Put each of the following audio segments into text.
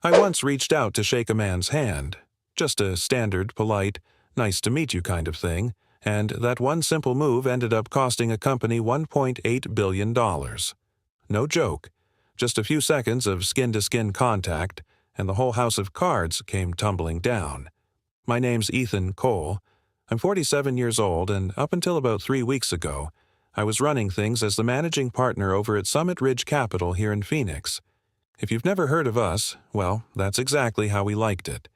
I once reached out to shake a man's hand, just a standard, polite, nice to meet you kind of thing, and that one simple move ended up costing a company $1.8 billion. No joke. Just a few seconds of skin-to-skin contact, and the whole house of cards came tumbling down. My name's Ethan Cole. I'm 47 years old, and up until about 3 weeks ago, I was running things as the managing partner over at Summit Ridge Capital here in Phoenix. If you've never heard of us, well, that's exactly how we liked it.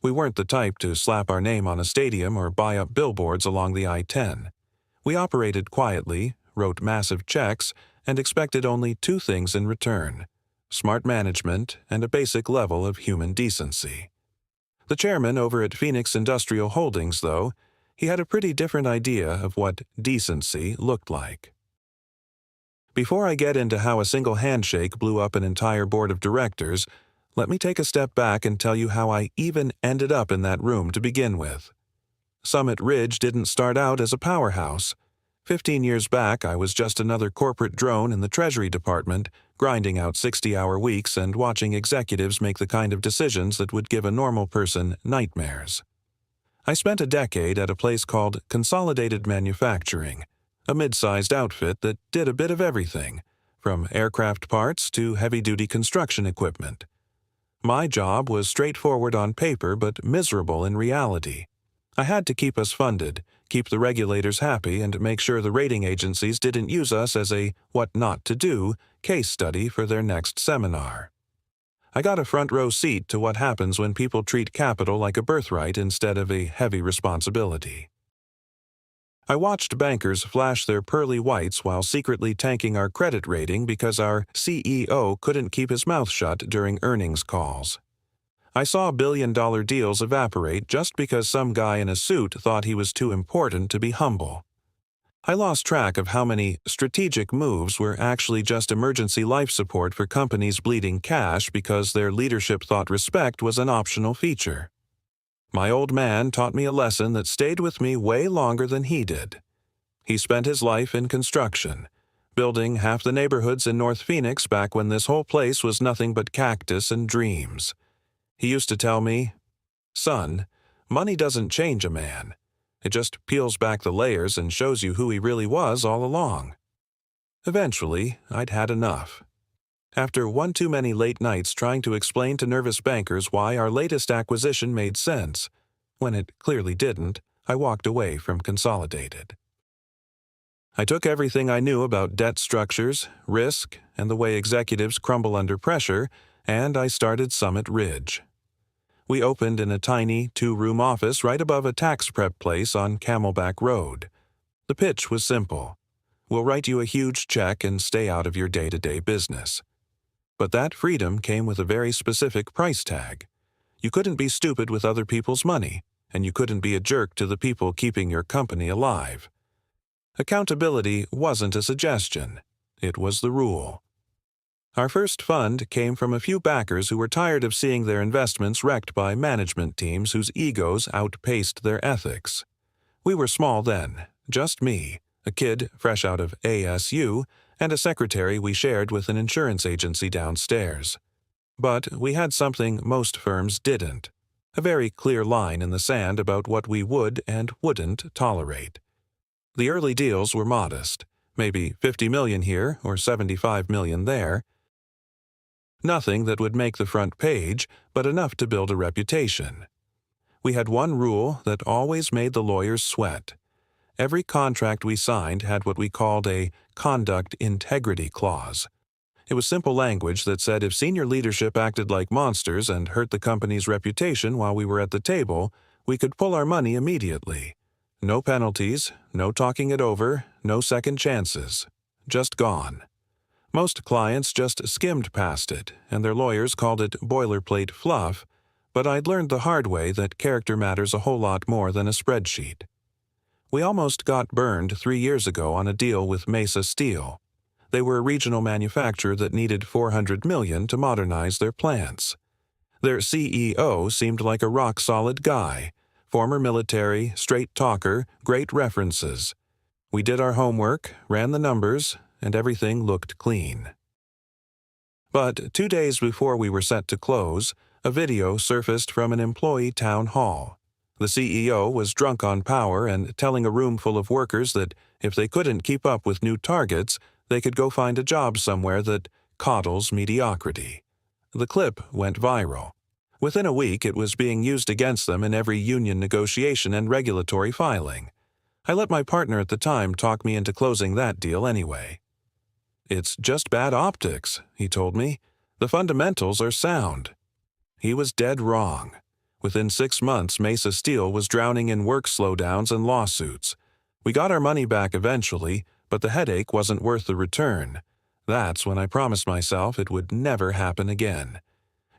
We weren't the type to slap our name on a stadium or buy up billboards along the I-10. We operated quietly, wrote massive checks, and expected only two things in return: smart management and a basic level of human decency. The chairman over at Phoenix Industrial Holdings, though, he had a pretty different idea of what decency looked like. Before I get into how a single handshake blew up an entire board of directors, let me take a step back and tell you how I even ended up in that room to begin with. Summit Ridge didn't start out as a powerhouse. 15 years back, I was just another corporate drone in the Treasury Department, grinding out 60-hour weeks and watching executives make the kind of decisions that would give a normal person nightmares. I spent a decade at a place called Consolidated Manufacturing, a mid-sized outfit that did a bit of everything, from aircraft parts to heavy-duty construction equipment. My job was straightforward on paper but miserable in reality. I had to keep us funded, keep the regulators happy, and make sure the rating agencies didn't use us as a what not to do case study for their next seminar. I got a front row seat to what happens when people treat capital like a birthright instead of a heavy responsibility. I watched bankers flash their pearly whites while secretly tanking our credit rating because our CEO couldn't keep his mouth shut during earnings calls. I saw billion-dollar deals evaporate just because some guy in a suit thought he was too important to be humble. I lost track of how many strategic moves were actually just emergency life support for companies bleeding cash because their leadership thought respect was an optional feature. My old man taught me a lesson that stayed with me way longer than he did. He spent his life in construction, building half the neighborhoods in North Phoenix back when this whole place was nothing but cactus and dreams. He used to tell me, "Son, money doesn't change a man. It just peels back the layers and shows you who he really was all along." Eventually, I'd had enough. After one too many late nights trying to explain to nervous bankers why our latest acquisition made sense, when it clearly didn't, I walked away from Consolidated. I took everything I knew about debt structures, risk, and the way executives crumble under pressure, and I started Summit Ridge. We opened in a tiny two-room office right above a tax prep place on Camelback Road. The pitch was simple. We'll write you a huge check and stay out of your day-to-day business. But that freedom came with a very specific price tag. You couldn't be stupid with other people's money, and you couldn't be a jerk to the people keeping your company alive. Accountability wasn't a suggestion. It was the rule. Our first fund came from a few backers who were tired of seeing their investments wrecked by management teams whose egos outpaced their ethics. We were small then, just me, a kid fresh out of ASU, and a secretary we shared with an insurance agency downstairs. But we had something most firms didn't: a very clear line in the sand about what we would and wouldn't tolerate. The early deals were modest, maybe $50 million here or $75 million there. Nothing that would make the front page, but enough to build a reputation. We had one rule that always made the lawyers sweat. Every contract we signed had what we called a conduct integrity clause. It was simple language that said if senior leadership acted like monsters and hurt the company's reputation while we were at the table, we could pull our money immediately. No penalties, no talking it over, no second chances. Just gone. Most clients just skimmed past it, and their lawyers called it boilerplate fluff, but I'd learned the hard way that character matters a whole lot more than a spreadsheet. We almost got burned 3 years ago on a deal with Mesa Steel. They were a regional manufacturer that needed $400 million to modernize their plants. Their CEO seemed like a rock-solid guy, former military, straight talker, great references. We did our homework, ran the numbers, and everything looked clean. But 2 days before we were set to close, A video surfaced from an employee town hall. The CEO was drunk on power and telling a room full of workers that if they couldn't keep up with new targets, they could go find a job somewhere that coddles mediocrity. The clip went viral. Within a week, it was being used against them in every union negotiation and regulatory filing. I let my partner at the time talk me into closing that deal anyway. "It's just bad optics," he told me. "The fundamentals are sound." He was dead wrong. Within 6 months, Mesa Steel was drowning in work slowdowns and lawsuits. We got our money back eventually, but the headache wasn't worth the return. That's when I promised myself it would never happen again.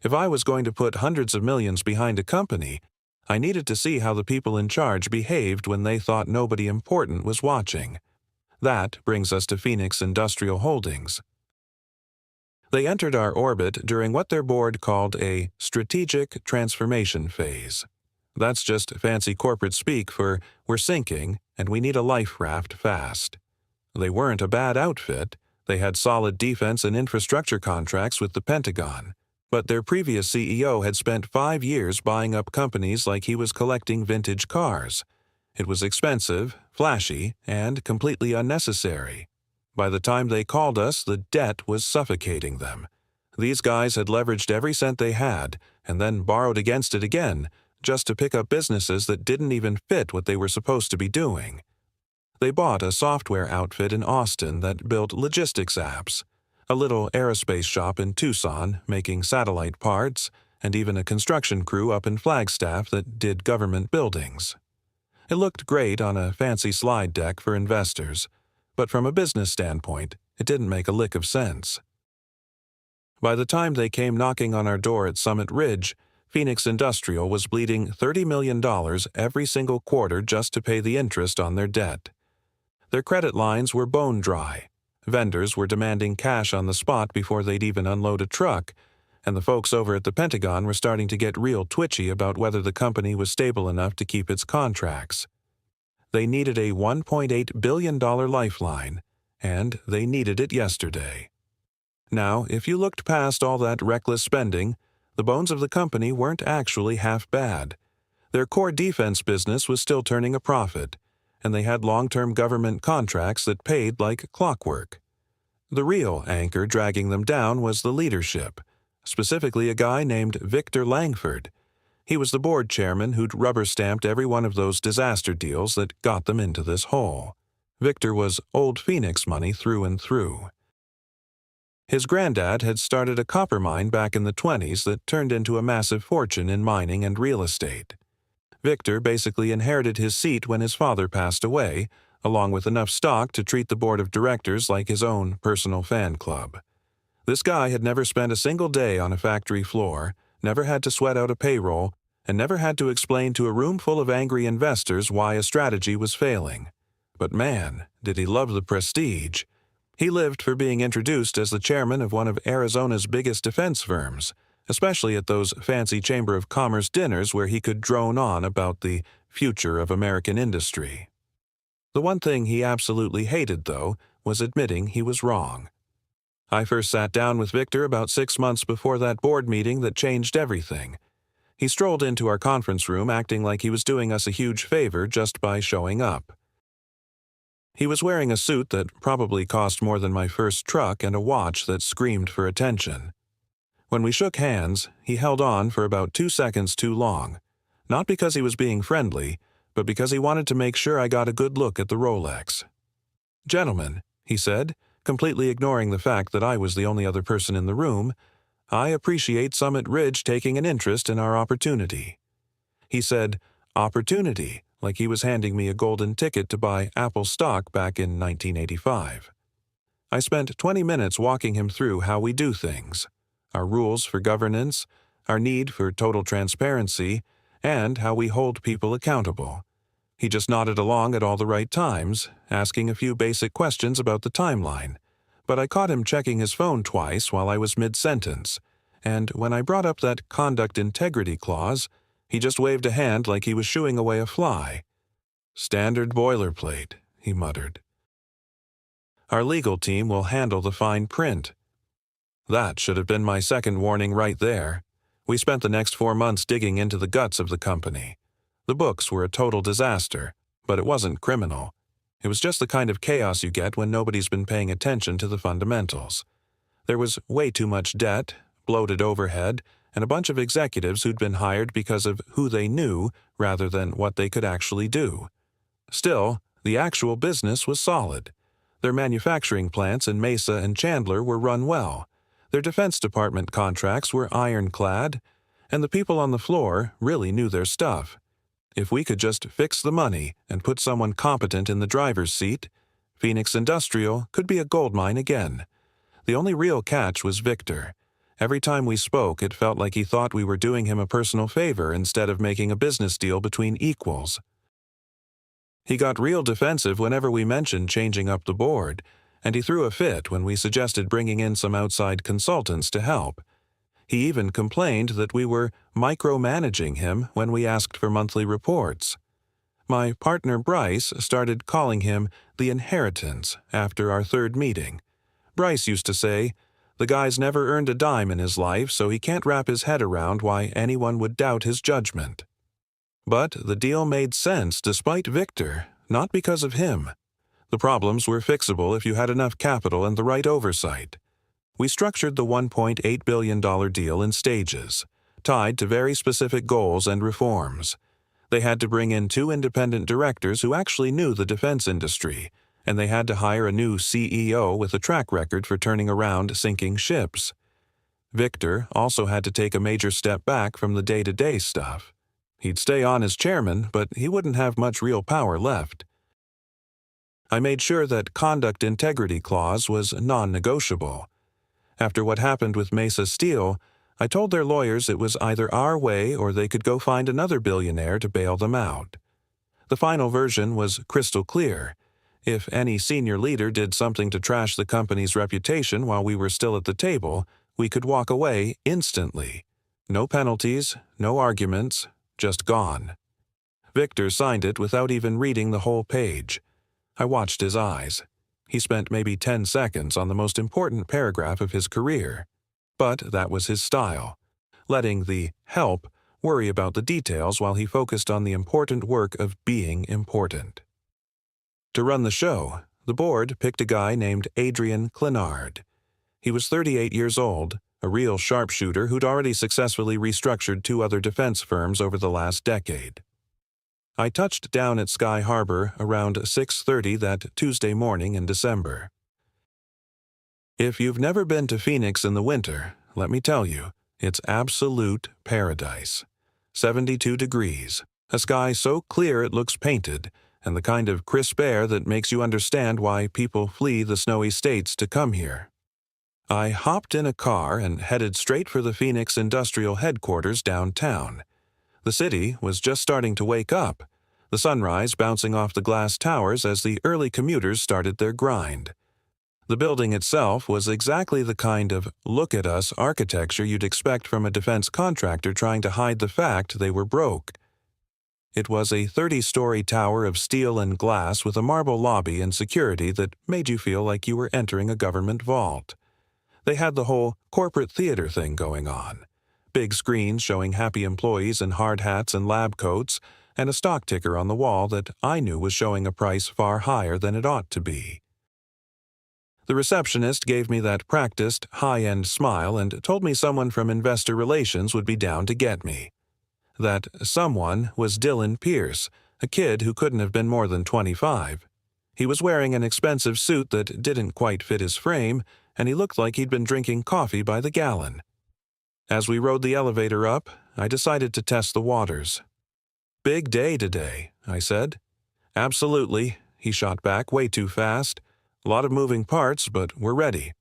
If I was going to put hundreds of millions behind a company, I needed to see how the people in charge behaved when they thought nobody important was watching. That brings us to Phoenix Industrial Holdings. They entered our orbit during what their board called a strategic transformation phase. That's just fancy corporate speak for we're sinking and we need a life raft fast. They weren't a bad outfit. They had solid defense and infrastructure contracts with the Pentagon. But their previous CEO had spent 5 years buying up companies like he was collecting vintage cars. It was expensive, flashy, and completely unnecessary. By the time they called us, the debt was suffocating them. These guys had leveraged every cent they had, and then borrowed against it again, just to pick up businesses that didn't even fit what they were supposed to be doing. They bought a software outfit in Austin that built logistics apps, a little aerospace shop in Tucson making satellite parts, and even a construction crew up in Flagstaff that did government buildings. It looked great on a fancy slide deck for investors, but from a business standpoint, it didn't make a lick of sense. By the time they came knocking on our door at Summit Ridge, Phoenix Industrial was bleeding $30 million every single quarter just to pay the interest on their debt. Their credit lines were bone dry. Vendors were demanding cash on the spot before they'd even unload a truck, and the folks over at the Pentagon were starting to get real twitchy about whether the company was stable enough to keep its contracts. They needed a $1.8 billion lifeline, and they needed it yesterday. Now, if you looked past all that reckless spending, the bones of the company weren't actually half bad. Their core defense business was still turning a profit, and they had long-term government contracts that paid like clockwork. The real anchor dragging them down was the leadership, specifically a guy named Victor Langford. He was the board chairman who'd rubber-stamped every one of those disaster deals that got them into this hole. Victor was old Phoenix money through and through. His granddad had started a copper mine back in the 1920s that turned into a massive fortune in mining and real estate. Victor basically inherited his seat when his father passed away, along with enough stock to treat the board of directors like his own personal fan club. This guy had never spent a single day on a factory floor, never had to sweat out a payroll, and never had to explain to a room full of angry investors why a strategy was failing. But man, did he love the prestige. He lived for being introduced as the chairman of one of Arizona's biggest defense firms, especially at those fancy Chamber of Commerce dinners where he could drone on about the future of American industry. The one thing he absolutely hated, though, was admitting he was wrong. I first sat down with Victor about 6 months before that board meeting that changed everything. He strolled into our conference room acting like he was doing us a huge favor just by showing up. He was wearing a suit that probably cost more than my first truck and a watch that screamed for attention. When we shook hands, he held on for about 2 seconds too long, not because he was being friendly, but because he wanted to make sure I got a good look at the Rolex. "Gentlemen," he said, completely ignoring the fact that I was the only other person in the room, "I appreciate Summit Ridge taking an interest in our opportunity." He said, "opportunity," like he was handing me a golden ticket to buy Apple stock back in 1985. I spent 20 minutes walking him through how we do things, our rules for governance, our need for total transparency, and how we hold people accountable. He just nodded along at all the right times, asking a few basic questions about the timeline, but I caught him checking his phone twice while I was mid-sentence, and when I brought up that conduct integrity clause, he just waved a hand like he was shooing away a fly. "Standard boilerplate," he muttered. "Our legal team will handle the fine print." That should have been my second warning right there. We spent the next 4 months digging into the guts of the company. The books were a total disaster, but it wasn't criminal. It was just the kind of chaos you get when nobody's been paying attention to the fundamentals. There was way too much debt, bloated overhead, and a bunch of executives who'd been hired because of who they knew rather than what they could actually do. Still, the actual business was solid. Their manufacturing plants in Mesa and Chandler were run well. Their Defense Department contracts were ironclad, and the people on the floor really knew their stuff. If we could just fix the money and put someone competent in the driver's seat, Phoenix Industrial could be a goldmine again. The only real catch was Victor. Every time we spoke, it felt like he thought we were doing him a personal favor instead of making a business deal between equals. He got real defensive whenever we mentioned changing up the board, and he threw a fit when we suggested bringing in some outside consultants to help. He even complained that we were micromanaging him when we asked for monthly reports. My partner Bryce started calling him the inheritance after our third meeting. Bryce used to say, "The guy's never earned a dime in his life, so he can't wrap his head around why anyone would doubt his judgment." But the deal made sense despite Victor, not because of him. The problems were fixable if you had enough capital and the right oversight. We structured the $1.8 billion deal in stages, tied to very specific goals and reforms. They had to bring in 2 independent directors who actually knew the defense industry, and they had to hire a new CEO with a track record for turning around sinking ships. Victor also had to take a major step back from the day-to-day stuff. He'd stay on as chairman, but he wouldn't have much real power left. I made sure that conduct integrity clause was non-negotiable. After what happened with Mesa Steel, I told their lawyers it was either our way or they could go find another billionaire to bail them out. The final version was crystal clear. If any senior leader did something to trash the company's reputation while we were still at the table, we could walk away instantly. No penalties, no arguments, just gone. Victor signed it without even reading the whole page. I watched his eyes. He spent maybe 10 seconds on the most important paragraph of his career. But that was his style, letting the help worry about the details while he focused on the important work of being important. To run the show, the board picked a guy named Adrian Clinard. He was 38 years old, a real sharpshooter who'd already successfully restructured 2 other defense firms over the last decade. I touched down at Sky Harbor around 6:30 that Tuesday morning in December. If you've never been to Phoenix in the winter, let me tell you, it's absolute paradise. 72 degrees, a sky so clear it looks painted, and the kind of crisp air that makes you understand why people flee the snowy states to come here. I hopped in a car and headed straight for the Phoenix Industrial Headquarters downtown. The city was just starting to wake up, the sunrise bouncing off the glass towers as the early commuters started their grind. The building itself was exactly the kind of look-at-us architecture you'd expect from a defense contractor trying to hide the fact they were broke. It was a 30-story tower of steel and glass with a marble lobby and security that made you feel like you were entering a government vault. They had the whole corporate theater thing going on. Big screens showing happy employees in hard hats and lab coats, and a stock ticker on the wall that I knew was showing a price far higher than it ought to be. The receptionist gave me that practiced, high-end smile and told me someone from investor relations would be down to get me. That someone was Dylan Pierce, a kid who couldn't have been more than 25. He was wearing an expensive suit that didn't quite fit his frame, and he looked like he'd been drinking coffee by the gallon. As we rode the elevator up, I decided to test the waters. "Big day today," I said. "Absolutely," he shot back way too fast. "A lot of moving parts, but we're ready."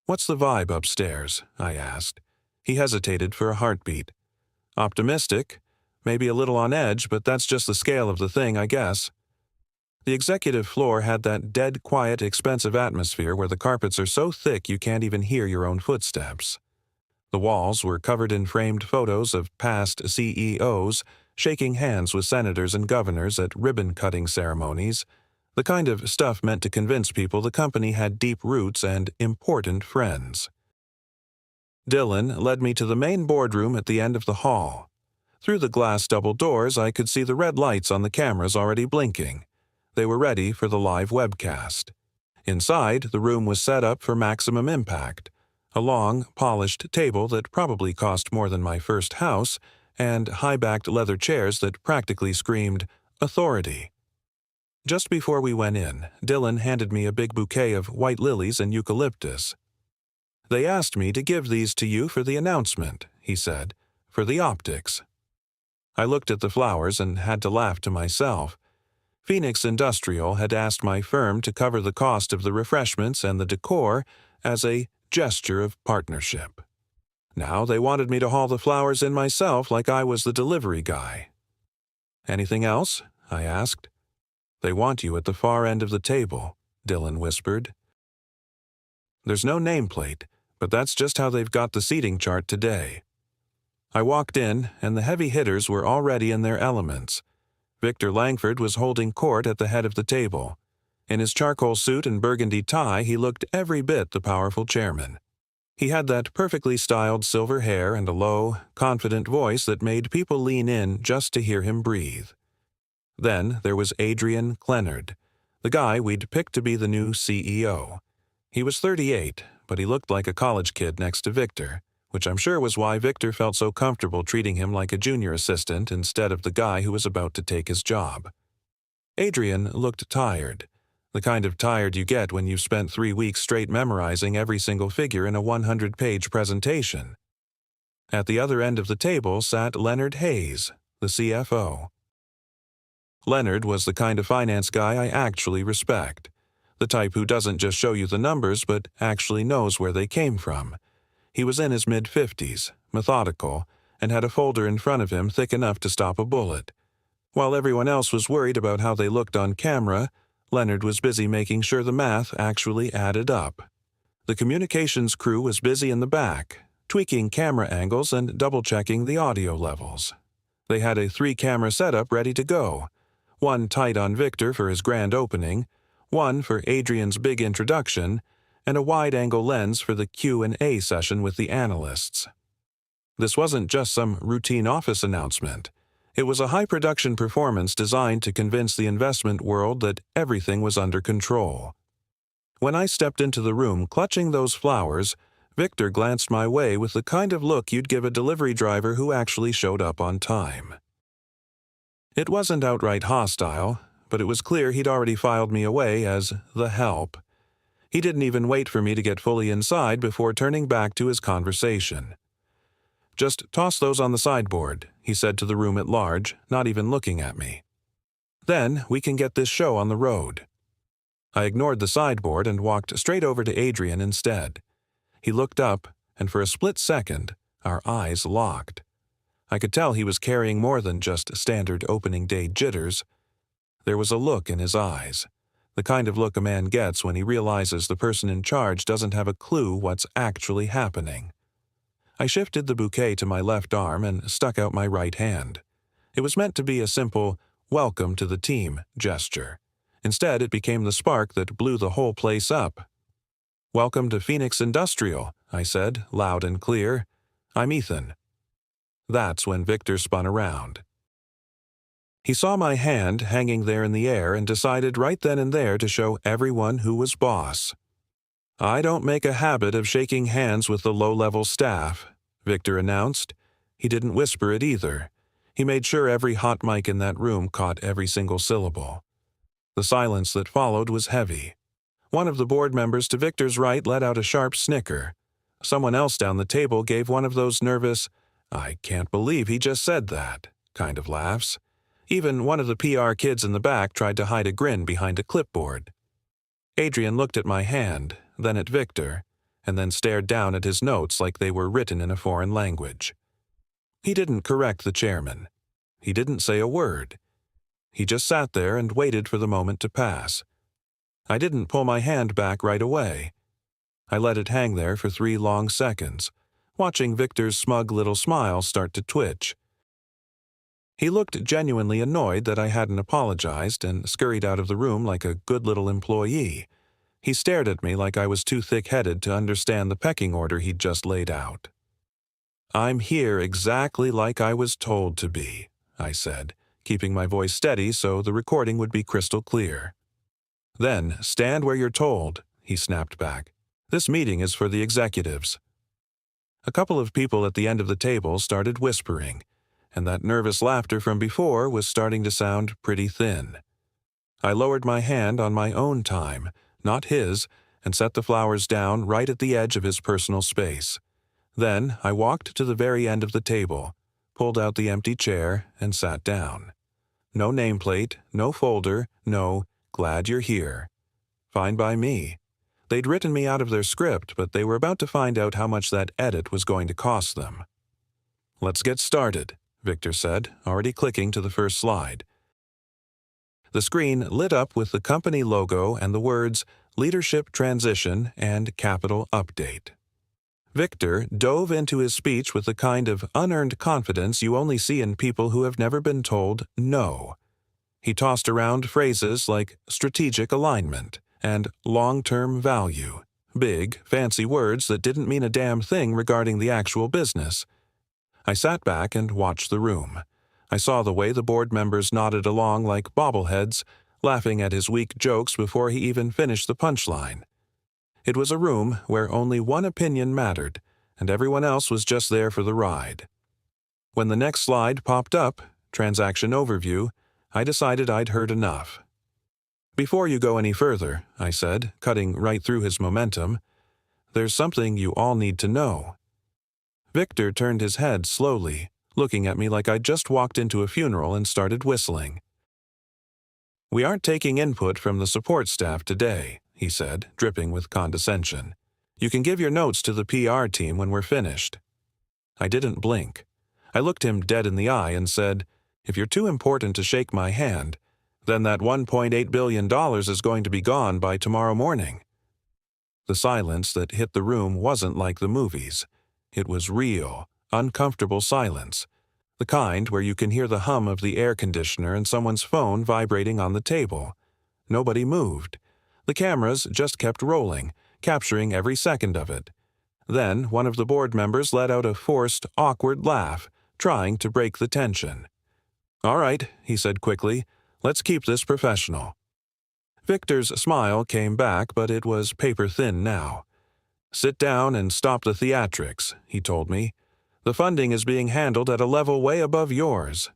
"What's the vibe upstairs?" I asked. He hesitated for a heartbeat. "Optimistic. Maybe a little on edge, but that's just the scale of the thing, I guess." The executive floor had that dead quiet, expensive atmosphere where the carpets are so thick you can't even hear your own footsteps. The walls were covered in framed photos of past CEOs shaking hands with senators and governors at ribbon-cutting ceremonies, the kind of stuff meant to convince people the company had deep roots and important friends. Dylan led me to the main boardroom at the end of the hall. Through the glass double doors, I could see the red lights on the cameras already blinking. They were ready for the live webcast. Inside, the room was set up for maximum impact. A long, polished table that probably cost more than my first house, and high-backed leather chairs that practically screamed, authority. Just before we went in, Dylan handed me a big bouquet of white lilies and eucalyptus. "They asked me to give these to you for the announcement," he said, "for the optics." I looked at the flowers and had to laugh to myself. Phoenix Industrial had asked my firm to cover the cost of the refreshments and the decor as a gesture of partnership. Now they wanted me to haul the flowers in myself like I was the delivery guy. "Anything else?" I asked. "They want you at the far end of the table," Dylan whispered. "There's no nameplate, but that's just how they've got the seating chart today." I walked in, and the heavy hitters were already in their elements. Victor Langford was holding court at the head of the table. In his charcoal suit and burgundy tie, he looked every bit the powerful chairman. He had that perfectly styled silver hair and a low, confident voice that made people lean in just to hear him breathe. Then there was Adrian Clennard, the guy we'd picked to be the new CEO. He was 38, but he looked like a college kid next to Victor, which I'm sure was why Victor felt so comfortable treating him like a junior assistant instead of the guy who was about to take his job. Adrian looked tired, the kind of tired you get when you've spent 3 weeks straight memorizing every single figure in a 100-page presentation. At the other end of the table sat Leonard Hayes, the CFO. Leonard was the kind of finance guy I actually respect, the type who doesn't just show you the numbers but actually knows where they came from. He was in his mid-50s, methodical, and had a folder in front of him thick enough to stop a bullet. While everyone else was worried about how they looked on camera, Leonard was busy making sure the math actually added up. The communications crew was busy in the back, tweaking camera angles and double-checking the audio levels. They had a 3-camera setup ready to go, one tight on Victor for his grand opening, one for Adrian's big introduction, and a wide-angle lens for the Q&A session with the analysts. This wasn't just some routine office announcement. It was a high-production performance designed to convince the investment world that everything was under control. When I stepped into the room clutching those flowers, Victor glanced my way with the kind of look you'd give a delivery driver who actually showed up on time. It wasn't outright hostile, but it was clear he'd already filed me away as the help. He didn't even wait for me to get fully inside before turning back to his conversation. "Just toss those on the sideboard," he said to the room at large, not even looking at me. "Then we can get this show on the road." I ignored the sideboard and walked straight over to Adrian instead. He looked up, and for a split second, our eyes locked. I could tell he was carrying more than just standard opening day jitters. There was a look in his eyes, the kind of look a man gets when he realizes the person in charge doesn't have a clue what's actually happening. I shifted the bouquet to my left arm and stuck out my right hand. It was meant to be a simple, "welcome to the team" gesture. Instead, it became the spark that blew the whole place up. "Welcome to Phoenix Industrial," I said, loud and clear. "I'm Ethan." That's when Victor spun around. He saw my hand hanging there in the air and decided right then and there to show everyone who was boss. "I don't make a habit of shaking hands with the low-level staff," Victor announced. He didn't whisper it either. He made sure every hot mic in that room caught every single syllable. The silence that followed was heavy. One of the board members to Victor's right let out a sharp snicker. Someone else down the table gave one of those nervous, "I can't believe he just said that" kind of laughs. Even one of the PR kids in the back tried to hide a grin behind a clipboard. Adrian looked at my hand, then at Victor, and then stared down at his notes like they were written in a foreign language. He didn't correct the chairman. He didn't say a word. He just sat there and waited for the moment to pass. I didn't pull my hand back right away. I let it hang there for 3 long seconds, watching Victor's smug little smile start to twitch. He looked genuinely annoyed that I hadn't apologized and scurried out of the room like a good little employee. He stared at me like I was too thick-headed to understand the pecking order he'd just laid out. "I'm here exactly like I was told to be," I said, keeping my voice steady so the recording would be crystal clear. "Then stand where you're told," he snapped back. "This meeting is for the executives." A couple of people at the end of the table started whispering, and that nervous laughter from before was starting to sound pretty thin. I lowered my hand on my own time, not his, and set the flowers down right at the edge of his personal space. Then I walked to the very end of the table, pulled out the empty chair, and sat down. No nameplate, no folder, no "Glad you're here." Fine by me. They'd written me out of their script, but they were about to find out how much that edit was going to cost them. "Let's get started," Victor said, already clicking to the first slide. The screen lit up with the company logo and the words "Leadership Transition" and "Capital Update." Victor dove into his speech with the kind of unearned confidence you only see in people who have never been told no. He tossed around phrases like strategic alignment and long-term value, big, fancy words that didn't mean a damn thing regarding the actual business. I sat back and watched the room. I saw the way the board members nodded along like bobbleheads, laughing at his weak jokes before he even finished the punchline. It was a room where only one opinion mattered, and everyone else was just there for the ride. When the next slide popped up, Transaction Overview, I decided I'd heard enough. "Before you go any further," I said, cutting right through his momentum, "there's something you all need to know." Victor turned his head slowly, looking at me like I'd just walked into a funeral and started whistling. "We aren't taking input from the support staff today," he said, dripping with condescension. "You can give your notes to the PR team when we're finished." I didn't blink. I looked him dead in the eye and said, "If you're too important to shake my hand, then that $1.8 billion is going to be gone by tomorrow morning." The silence that hit the room wasn't like the movies. It was real, uncomfortable silence, the kind where you can hear the hum of the air conditioner and someone's phone vibrating on the table. Nobody moved. The cameras just kept rolling, capturing every second of it. Then one of the board members let out a forced, awkward laugh, trying to break the tension. "All right," he said quickly, "let's keep this professional." Victor's smile came back, but it was paper-thin now. "Sit down and stop the theatrics," he told me. "The funding is being handled at a level way above yours."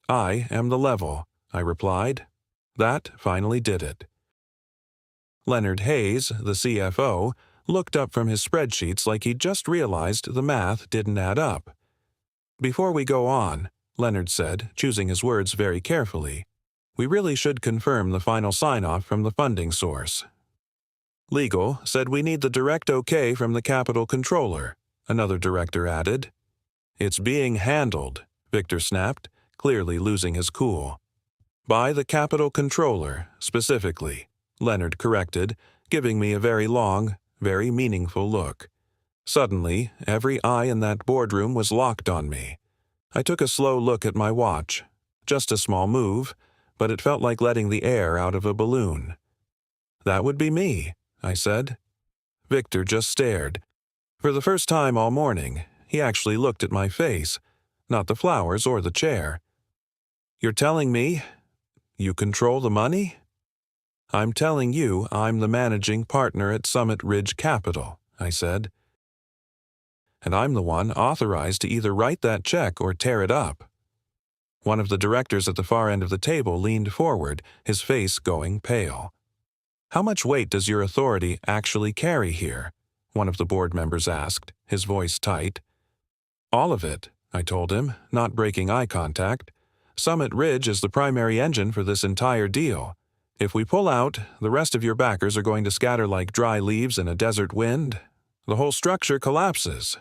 "I am the level," I replied. That finally did it. Leonard Hayes, the CFO, looked up from his spreadsheets like he'd just realized the math didn't add up. "Before we go on," Leonard said, choosing his words very carefully, "we really should confirm the final sign-off from the funding source." "Legal said we need the direct okay from the Capital Controller," another director added. "It's being handled," Victor snapped, clearly losing his cool. "By the Capital Controller, specifically," Leonard corrected, giving me a very long, very meaningful look. Suddenly, every eye in that boardroom was locked on me. I took a slow look at my watch. Just a small move, but it felt like letting the air out of a balloon. "That would be me," I said. Victor just stared. For the first time all morning, he actually looked at my face, not the flowers or the chair. "You're telling me you control the money?" "I'm telling you I'm the managing partner at Summit Ridge Capital," I said. "And I'm the one authorized to either write that check or tear it up." One of the directors at the far end of the table leaned forward, his face going pale. "How much weight does your authority actually carry here?" one of the board members asked, his voice tight. "All of it," I told him, not breaking eye contact. "Summit Ridge is the primary engine for this entire deal. If we pull out, the rest of your backers are going to scatter like dry leaves in a desert wind. The whole structure collapses."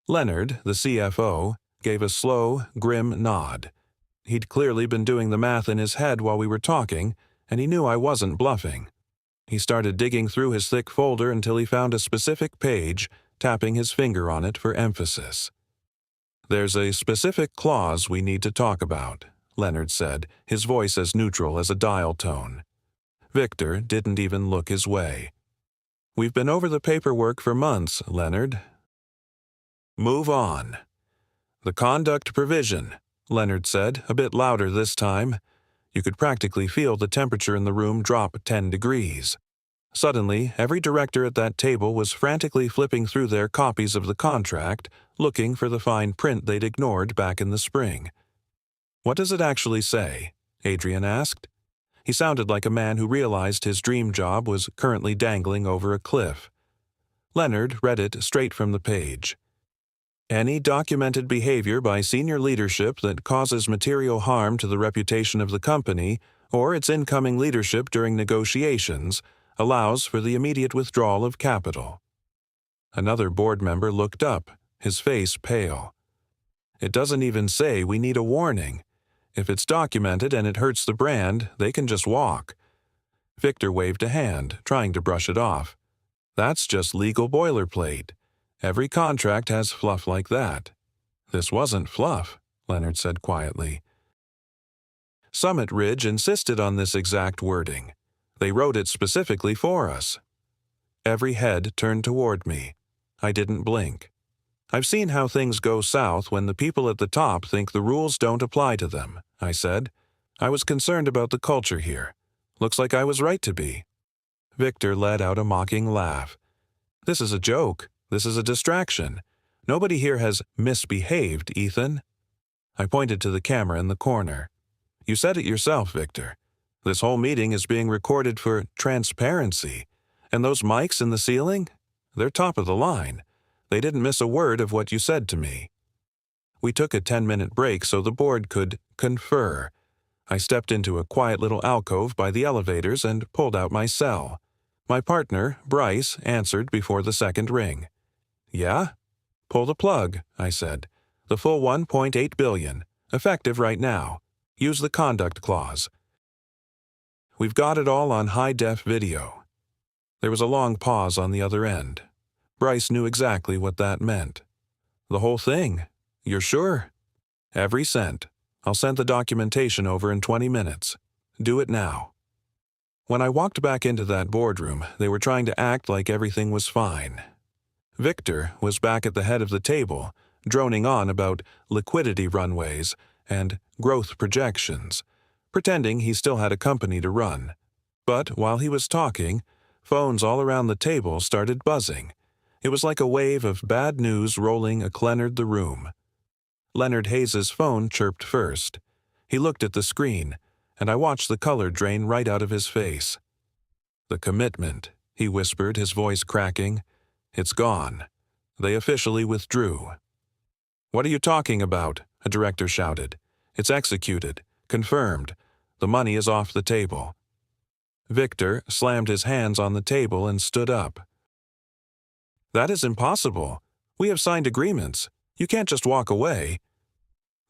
Leonard, the CFO, gave a slow, grim nod. He'd clearly been doing the math in his head while we were talking, and he knew I wasn't bluffing. He started digging through his thick folder until he found a specific page, tapping his finger on it for emphasis. "There's a specific clause we need to talk about," Leonard said, his voice as neutral as a dial tone. Victor didn't even look his way. "We've been over the paperwork for months, Leonard." Move on. The conduct provision, Leonard said, a bit louder this time. You could practically feel the temperature in the room drop 10 degrees. Suddenly, every director at that table was frantically flipping through their copies of the contract, looking for the fine print they'd ignored back in the spring. "What does it actually say?" Adrian asked. He sounded like a man who realized his dream job was currently dangling over a cliff. Leonard read it straight from the page. "Any documented behavior by senior leadership that causes material harm to the reputation of the company or its incoming leadership during negotiations allows for the immediate withdrawal of capital." Another board member looked up, his face pale. "It doesn't even say we need a warning. If it's documented and it hurts the brand, they can just walk." Victor waved a hand, trying to brush it off. "That's just legal boilerplate. Every contract has fluff like that." "This wasn't fluff," Leonard said quietly. "Summit Ridge insisted on this exact wording. They wrote it specifically for us." Every head turned toward me. I didn't blink. "I've seen how things go south when the people at the top think the rules don't apply to them," I said. "I was concerned about the culture here. Looks like I was right to be." Victor let out a mocking laugh. "This is a joke. This is a distraction. Nobody here has misbehaved, Ethan." I pointed to the camera in the corner. "You said it yourself, Victor. This whole meeting is being recorded for transparency. And those mics in the ceiling? They're top of the line. They didn't miss a word of what you said to me." We took a 10-minute break so the board could confer. I stepped into a quiet little alcove by the elevators and pulled out my cell. My partner, Bryce, answered before the second ring. "Yeah?" "Pull the plug," I said. "The full $1.8 billion, effective right now. Use the conduct clause. We've got it all on high-def video." There was a long pause on the other end. Bryce knew exactly what that meant. "The whole thing? You're sure?" "Every cent. I'll send the documentation over in 20 minutes. Do it now." When I walked back into that boardroom, they were trying to act like everything was fine. Victor was back at the head of the table, droning on about liquidity runways and growth projections, pretending he still had a company to run. But while he was talking, phones all around the table started buzzing. It was like a wave of bad news rolling aclennered the room. Leonard Hayes's phone chirped first. He looked at the screen, and I watched the color drain right out of his face. "The commitment," he whispered, his voice cracking. "It's gone. They officially withdrew." "What are you talking about?" a director shouted. "It's executed. Confirmed. The money is off the table." Victor slammed his hands on the table and stood up. "That is impossible. We have signed agreements. You can't just walk away."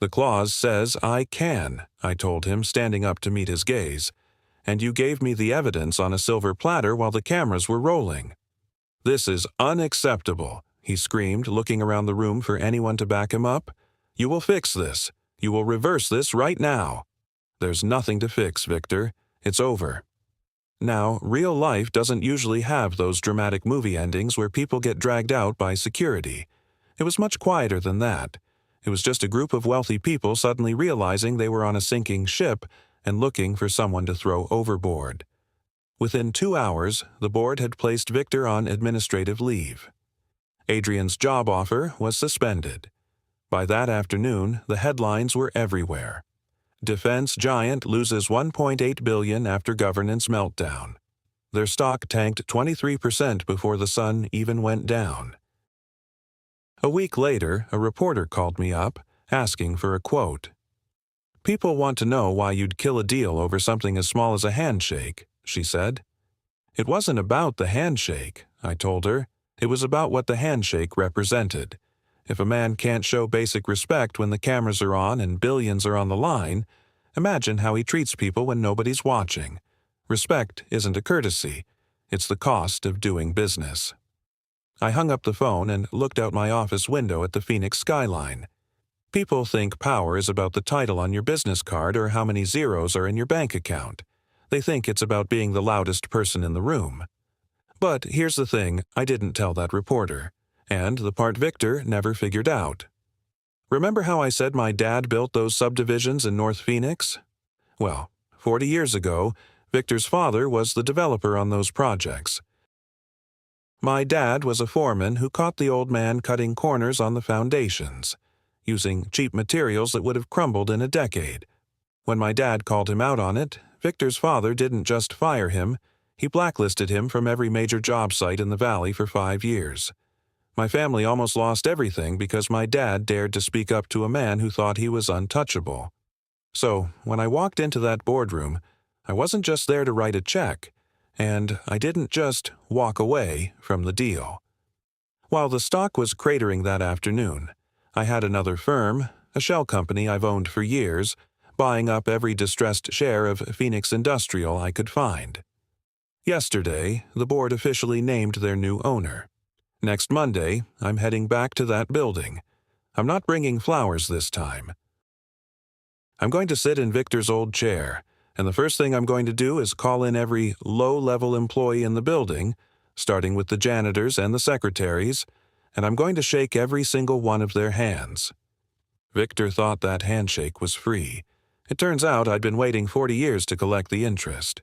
"The clause says I can," I told him, standing up to meet his gaze. "And you gave me the evidence on a silver platter while the cameras were rolling." "This is unacceptable," he screamed, looking around the room for anyone to back him up. "You will fix this. You will reverse this right now." "There's nothing to fix, Victor. It's over." Now, real life doesn't usually have those dramatic movie endings where people get dragged out by security. It was much quieter than that. It was just a group of wealthy people suddenly realizing they were on a sinking ship and looking for someone to throw overboard. Within 2 hours, the board had placed Victor on administrative leave. Adrian's job offer was suspended. By that afternoon, the headlines were everywhere. Defense giant loses $1.8 billion after governance meltdown. Their stock tanked 23% before the sun even went down. A week later, a reporter called me up, asking for a quote. "People want to know why you'd kill a deal over something as small as a handshake," she said. "It wasn't about the handshake," I told her. "It was about what the handshake represented. If a man can't show basic respect when the cameras are on and billions are on the line, imagine how he treats people when nobody's watching. Respect isn't a courtesy. It's the cost of doing business." I hung up the phone and looked out my office window at the Phoenix skyline. People think power is about the title on your business card or how many zeros are in your bank account. They think it's about being the loudest person in the room. But here's the thing I didn't tell that reporter, and the part Victor never figured out. Remember how I said my dad built those subdivisions in North Phoenix? Well, 40 years ago, Victor's father was the developer on those projects. My dad was a foreman who caught the old man cutting corners on the foundations, using cheap materials that would have crumbled in a decade. When my dad called him out on it, Victor's father didn't just fire him, he blacklisted him from every major job site in the valley for 5 years. My family almost lost everything because my dad dared to speak up to a man who thought he was untouchable. So, when I walked into that boardroom, I wasn't just there to write a check, and I didn't just walk away from the deal. While the stock was cratering that afternoon, I had another firm, a shell company I've owned for years, buying up every distressed share of Phoenix Industrial I could find. Yesterday, the board officially named their new owner. Next Monday, I'm heading back to that building. I'm not bringing flowers this time. I'm going to sit in Victor's old chair, and the first thing I'm going to do is call in every low-level employee in the building, starting with the janitors and the secretaries, and I'm going to shake every single one of their hands. Victor thought that handshake was free. It turns out I'd been waiting 40 years to collect the interest.